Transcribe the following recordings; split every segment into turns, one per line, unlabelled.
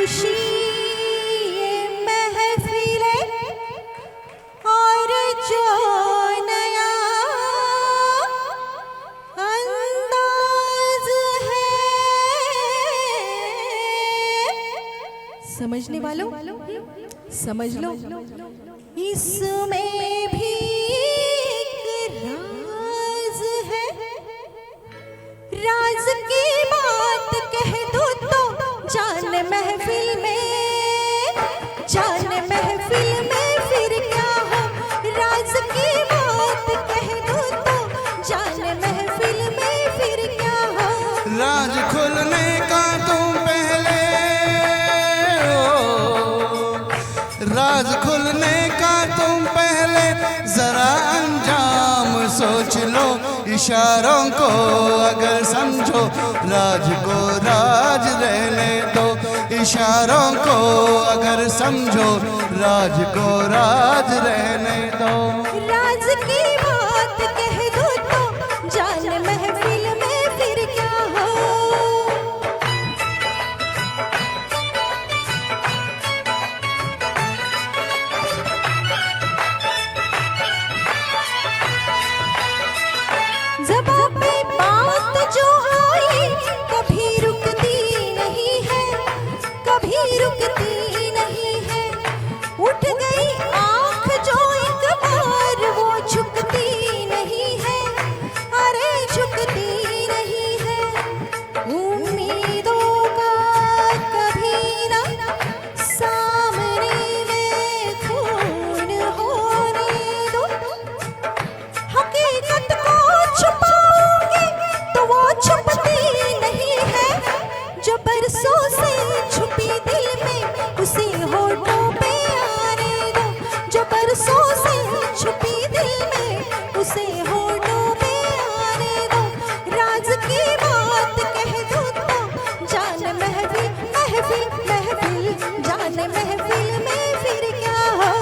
खुशी ये महफिले और जो नया अंदाज है, समझने वालों समझ लो, इसमें भी एक राज है। राज की बात कह दो तो जान महफिल में, जान महफिल में फिर क्या हो। राज की बात कह दो तो जान महफिल में फिर क्या हो।
राज खुलने का तुम पहले राज खुलने का तुम पहले जरा अंजाम सोच लो। इशारों को अगर समझो राज को राज रहने दो। इशारों को अगर समझो राज को राज रहने दो।
राज की बात कह दो तो जान महफिल में फिर क्या हो। ज़बां पे बात जो आई कभी रुकती नहीं है, कभी रुकती नहीं है। उठ गई आँख जो एक बार वो झुकती नहीं है, अरे झुकती नहीं है। उम्मीदों का कभी ना सामने में खून होने दो। हकीकत को छुपाओगे तो वो छुपती नहीं है। जो बरसों से छुपी दिल में उसे होठों पे आने दो। जो बरसों से छुपी दिल में उसे होठों पे आने दो। राज की बात कह दो तो जान महफिल महफिल महफिल, जान महफिल में फिर क्या हो।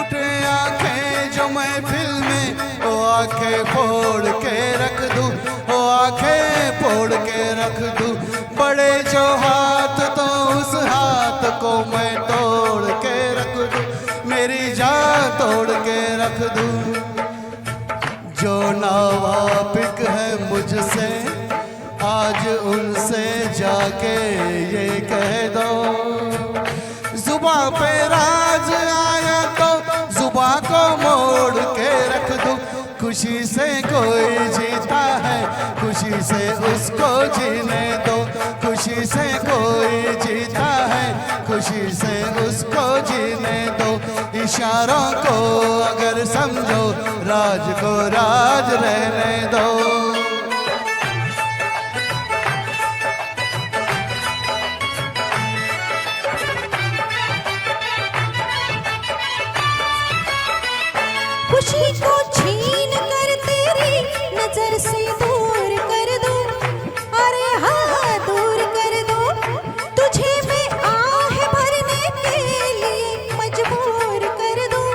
उठे आंखें जो महफिल में वो आंखें फोड़ के रख दूं। वो आंखें फोड़ के रख दूं। बड़े जो हाथ तो उस हाथ को मैं तोड़ के रख दूं। मेरी जान तोड़ के रख दूं। जो नावाफिक है मुझसे आज उनसे जाके ये कह दो। जुबां पे राज आया तो जुबां को मोड़ के रख दूं। खुशी से कोई जीता है खुशी से उसको जीने दो। खुशी से कोई जीता है खुशी से उसको जीने दो। इशारों को अगर समझो राज को राज रहने दो।
खुशी को छीन कर तेरी नजर से दूर कर दूं, अरे हाँ दूर कर दूं। तुझे मैं आह भरने के लिए मजबूर कर दूं,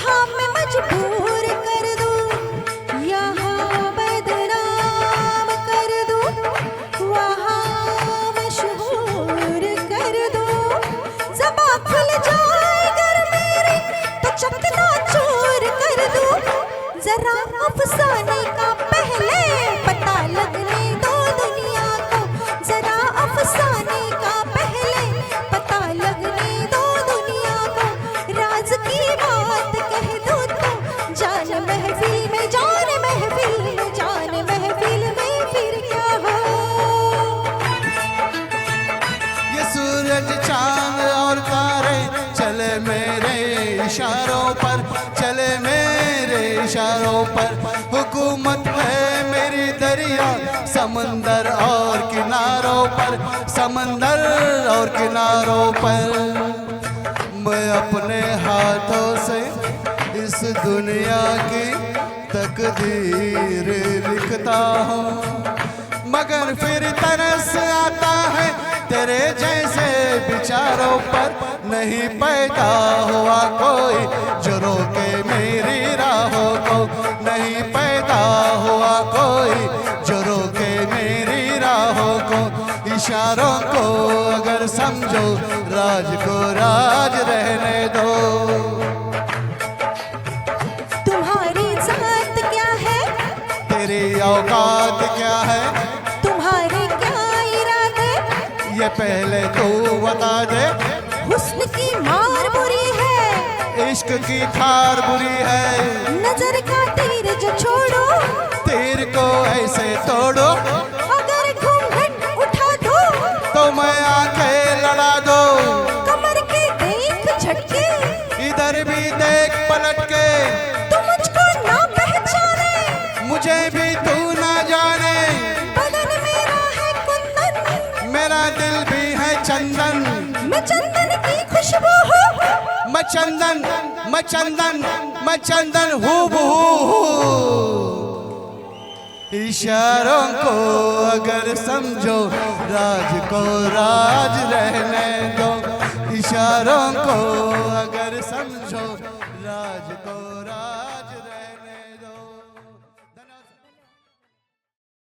हाँ मैं मजबूर कर दूं। यहाँ बदनाम कर दूं, वहाँ मशहूर कर दूं। ज़बां खुल जाए अगर मेरी तो चकनाचूर कर दूं। जरा अफसाने का पहले पता लगने दो दुनिया को। जरा अफसाने का पहले पता लगने दो दुनिया को। राज की बात कह दो तो जान महफिल में, जान महफिल में, जान महफिल में फिर क्या हो।
ये सूरज चांद और तारे चले मेरे इशारों पर। चले मेरे इशारों पर। हुकूमत है मेरी दरिया समंदर और किनारों पर। समंदर और किनारों पर। मैं अपने हाथों से इस दुनिया की तकदीर लिखता हूँ। मगर फिर तरस आता है तेरे जैसे विचारों पर। नहीं पैदा हुआ कोई जो रोके मेरी राहों को। नहीं पैदा हुआ कोई जो रोके मेरी राहों को। इशारों को अगर समझो राज को राज रहने दो।
तुम्हारी जात क्या है,
तेरी औकात क्या है,
तुम्हारे क्या इरादे,
ये पहले तू बता दे।
हुस्न की मार बुरी है,
इश्क की थार बुरी है,
नजर का तीर जो छोड़ो,
तीर को ऐसे तोड़ो,
अगर घूंघट उठा दो
तो मैं आंखें लड़ा दो।
कमर के देख झटके,
इधर भी देख पलट के,
तू मुझको ना पहचाने,
मुझे भी तू ना जाने।
बदन मेरा है कुंदन,
मेरा दिल भी है चंदन,
मैं चंदन की खुशबू हूँ,
मैं चंदन, मैं चंदन, मैं चंदन हूँ। इशारों को अगर समझो राज को राज रहने दो। इशारों को अगर समझो राज को राज रहने दो।